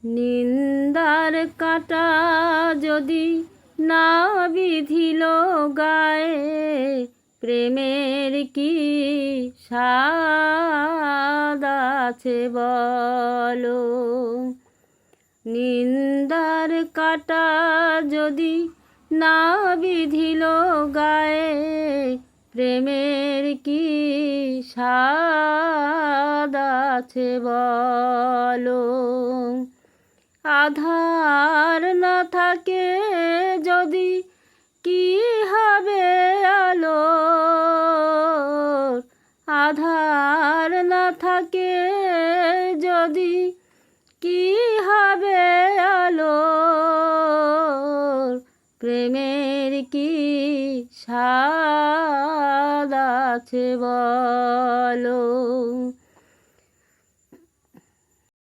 নিন্দার কাঁটা যদি না বিধিল গায়ে, প্রেমের কি স্বাদ আছে বলো। নিন্দার কাঁটা যদি না বিধিল গায়ে, প্রেমের কি স্বাদ আছে বলো। আধার না থাকে যদি কি হবে আলো, আধার না থাকে যদি কি হবে আলো। প্রেমের কি স্বাদ আছে বলো।